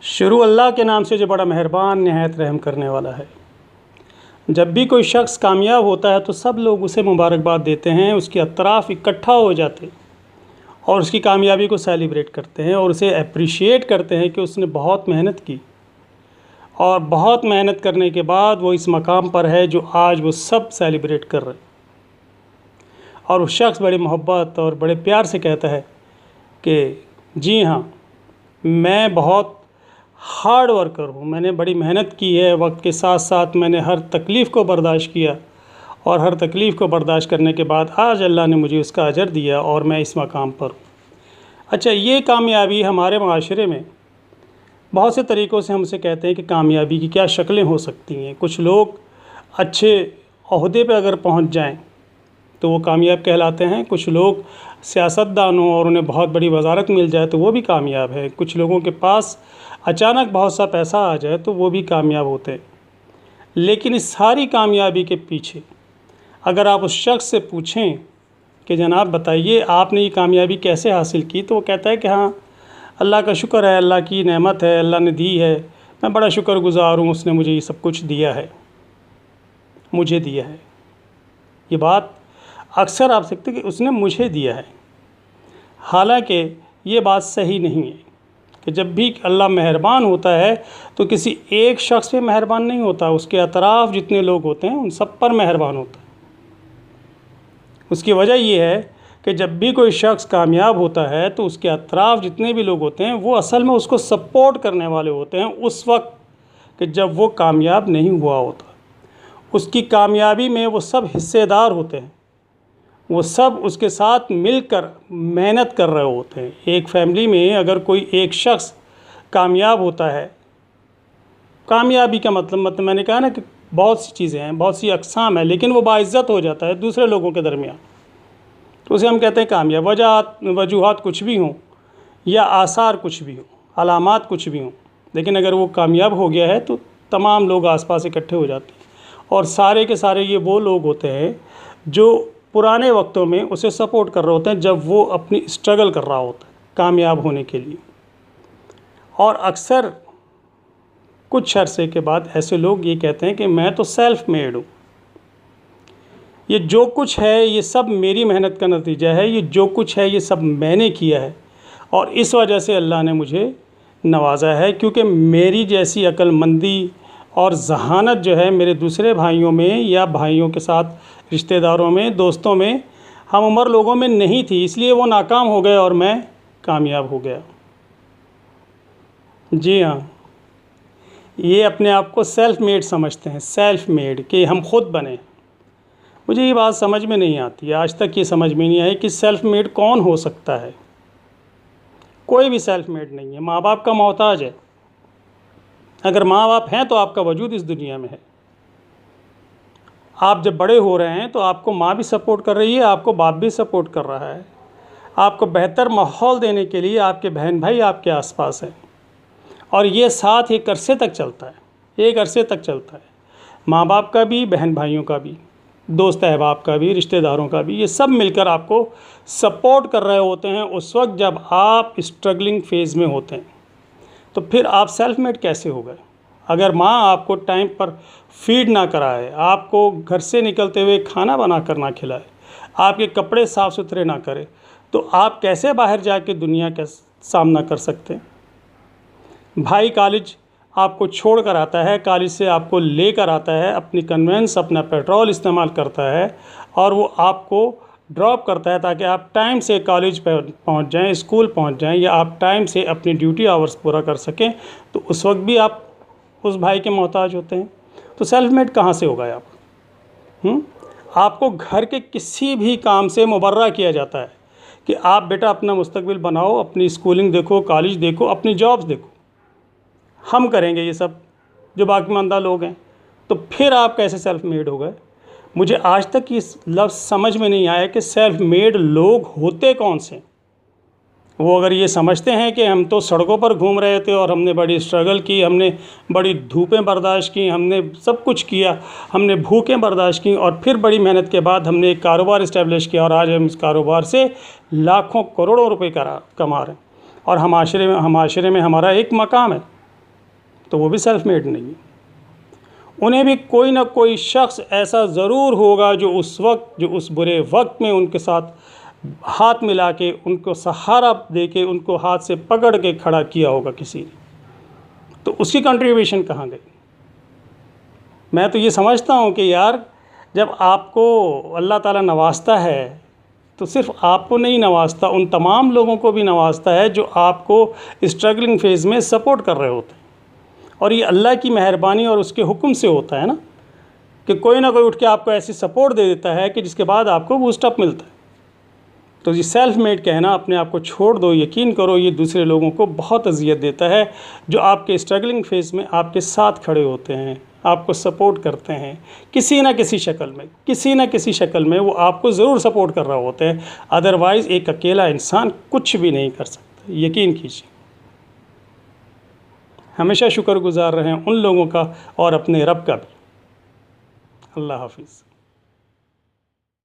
शुरू अल्लाह के नाम से जो बड़ा मेहरबान नहायत रहम करने वाला है। जब भी कोई शख्स कामयाब होता है तो सब लोग उसे मुबारकबाद देते हैं, उसके अतराफ़ इकट्ठा हो जाते और उसकी कामयाबी को सेलिब्रेट करते हैं और उसे अप्रिशिएट करते हैं कि उसने बहुत मेहनत की और बहुत मेहनत करने के बाद वो इस मकाम पर है जो आज वो सब सेलिब्रेट कर रहे हैं। और उस शख्स बड़ी मोहब्बत और बड़े प्यार से कहता है कि जी हाँ, मैं बहुत हार्ड वर्कर हूँ, मैंने बड़ी मेहनत की है, वक्त के साथ साथ मैंने हर तकलीफ़ को बर्दाश्त किया और हर तकलीफ़ को बर्दाश्त करने के बाद आज अल्लाह ने मुझे उसका अजर दिया और मैं इस मकाम पर हूँ। अच्छा, ये कामयाबी हमारे माशरे में बहुत से तरीक़ों से हमसे कहते हैं कि कामयाबी की क्या शक्लें हो सकती हैं। कुछ लोग अच्छे ओहदे पे अगर पहुँच जाएँ तो वो कामयाब कहलाते हैं। कुछ लोग सियासतदान हों और उन्हें बहुत बड़ी वज़ारत मिल जाए तो वो भी कामयाब है। कुछ लोगों के पास अचानक बहुत सा पैसा आ जाए तो वो भी कामयाब होते हैं। लेकिन इस सारी कामयाबी के पीछे अगर आप उस शख्स से पूछें कि जनाब बताइए आपने ये कामयाबी कैसे हासिल की, तो वो कहता है कि हाँ, अल्लाह का शुक्र है, अल्लाह की नेमत है, अल्लाह ने दी है, मैं बड़ा शुक्रगुज़ार हूँ, उसने मुझे ये सब कुछ दिया है, मुझे दिया है। ये बात अक्सर आप सकते कि उसने मुझे दिया है। हालांकि ये बात सही नहीं है कि जब भी अल्लाह मेहरबान होता है तो किसी एक शख्स पे मेहरबान नहीं होता, उसके अतराफ़ जितने लोग होते हैं उन सब पर मेहरबान होता है। उसकी वजह ये है कि जब भी कोई शख्स कामयाब होता है तो उसके अतराफ़ जितने भी लोग होते हैं वो असल में उसको सपोर्ट करने वाले होते हैं उस वक्त कि जब वो कामयाब नहीं हुआ होता। उसकी कामयाबी में वो सब हिस्सेदार होते हैं, वो सब उसके साथ मिलकर मेहनत कर रहे होते हैं। एक फैमिली में अगर कोई एक शख्स कामयाब होता है, कामयाबी का मतलब मैंने कहा ना कि बहुत सी चीज़ें हैं, बहुत सी अक़साम है, लेकिन वो बाइज़्ज़त हो जाता है दूसरे लोगों के दरमियान, तो उसे हम कहते हैं कामयाब। वजूहात कुछ भी हों या आसार कुछ भी हों, अलामात कुछ भी हों, लेकिन अगर वो कामयाब हो गया है तो तमाम लोग आसपास इकट्ठे हो जाते हैं और सारे के सारे ये वो लोग होते हैं जो पुराने वक्तों में उसे सपोर्ट कर रहे होते हैं जब वो अपनी स्ट्रगल कर रहा होता है कामयाब होने के लिए। और अक्सर कुछ अरसे के बाद ऐसे लोग ये कहते हैं कि मैं तो सेल्फ मेड हूँ, ये जो कुछ है ये सब मेरी मेहनत का नतीजा है, ये जो कुछ है ये सब मैंने किया है और इस वजह से अल्लाह ने मुझे नवाजा है, क्योंकि मेरी जैसी अक्लमंदी और जहानत जो है मेरे दूसरे भाइयों में या भाइयों के साथ रिश्तेदारों में, दोस्तों में, हम उम्र लोगों में नहीं थी, इसलिए वो नाकाम हो गए और मैं कामयाब हो गया। जी हाँ, ये अपने आप को सेल्फ मेड समझते हैं, सेल्फ मेड, कि हम खुद बने। मुझे ये बात समझ में नहीं आती, आज तक ये समझ में नहीं आई कि सेल्फ मेड कौन हो सकता है। कोई भी सेल्फ मेड नहीं है। माँ बाप का मोहताज है। अगर माँ बाप हैं तो आपका वजूद इस दुनिया में है। आप जब बड़े हो रहे हैं तो आपको माँ भी सपोर्ट कर रही है, आपको बाप भी सपोर्ट कर रहा है। आपको बेहतर माहौल देने के लिए आपके बहन भाई आपके आसपास हैं और ये साथ एक अरसे तक चलता है, एक अरसे तक चलता है। माँ बाप का भी, बहन भाइयों का भी, दोस्त अहबाब का भी, रिश्तेदारों का भी, ये सब मिलकर आपको सपोर्ट कर रहे होते हैं उस वक्त जब आप स्ट्रगलिंग फेज़ में होते हैं। तो फिर आप सेल्फ मेड कैसे हो गए? अगर माँ आपको टाइम पर फीड ना कराए, आपको घर से निकलते हुए खाना बना कर ना खिलाए, आपके कपड़े साफ़ सुथरे ना करे, तो आप कैसे बाहर जाके दुनिया का सामना कर सकते हैं? भाई कॉलेज आपको छोड़ कर आता है, कॉलेज से आपको लेकर आता है, अपनी कन्वेंस, अपना पेट्रोल इस्तेमाल करता है और वो आपको ड्रॉप करता है ताकि आप टाइम से कॉलेज पर पहुंच जाएं, स्कूल पहुंच जाएं या आप टाइम से अपनी ड्यूटी आवर्स पूरा कर सकें। तो उस वक्त भी आप उस भाई के मोहताज होते हैं। तो सेल्फ मेड कहाँ से हो गए आप? आपको घर के किसी भी काम से मुबर्रा किया जाता है कि आप बेटा अपना मुस्तकबिल बनाओ, अपनी स्कूलिंग देखो, कॉलेज देखो, अपनी जॉब्स देखो, हम करेंगे ये सब जो बाकीमानदा लोग हैं। तो फिर आप कैसे सेल्फ मेड हो गए? मुझे आज तक ये लफ्ज़ समझ में नहीं आया कि सेल्फ मेड लोग होते कौन से। वो अगर ये समझते हैं कि हम तो सड़कों पर घूम रहे थे और हमने बड़ी स्ट्रगल की, हमने बड़ी धूपें बर्दाश्त की, हमने सब कुछ किया, हमने भूखें बर्दाश्त की और फिर बड़ी मेहनत के बाद हमने एक कारोबार इस्टेब्लिश किया और आज हम इस कारोबार से लाखों करोड़ों रुपए कमा रहे हैं और हमारे माशरे में हमारा एक मकाम है। तो वो भी सेल्फ मेड नहीं है। उन्हें भी कोई ना कोई शख्स ऐसा ज़रूर होगा जो उस बुरे वक्त में उनके साथ हाथ मिला के, उनको सहारा दे के, उनको हाथ से पकड़ के खड़ा किया होगा किसी ने। तो उसकी कंट्रीब्यूशन कहाँ गई? मैं तो ये समझता हूँ कि यार, जब आपको अल्लाह ताला नवाजता है तो सिर्फ़ आपको नहीं नवाजता, उन तमाम लोगों को भी नवाजता है जो आपको स्ट्रगलिंग फेज़ में सपोर्ट कर रहे होते हैं। और ये अल्लाह की मेहरबानी और उसके हुक्म से होता है ना, कि कोई ना कोई उठ के आपको ऐसी सपोर्ट दे देता है कि जिसके बाद आपको बूस्टअप मिलता है। तो ये सेल्फ मेड कहना, अपने आप को छोड़ दो, यकीन करो ये दूसरे लोगों को बहुत अजियत देता है, जो आपके स्ट्रगलिंग फेज़ में आपके साथ खड़े होते हैं, आपको सपोर्ट करते हैं किसी न किसी शक्ल में वो आपको ज़रूर सपोर्ट कर रहा होता है। अदरवाइज़ एक अकेला इंसान कुछ भी नहीं कर सकता, यकीन कीजिए। हमेशा शुक्रगुज़ार रहें उन लोगों का और अपने रब का भी। अल्लाह हाफिज़।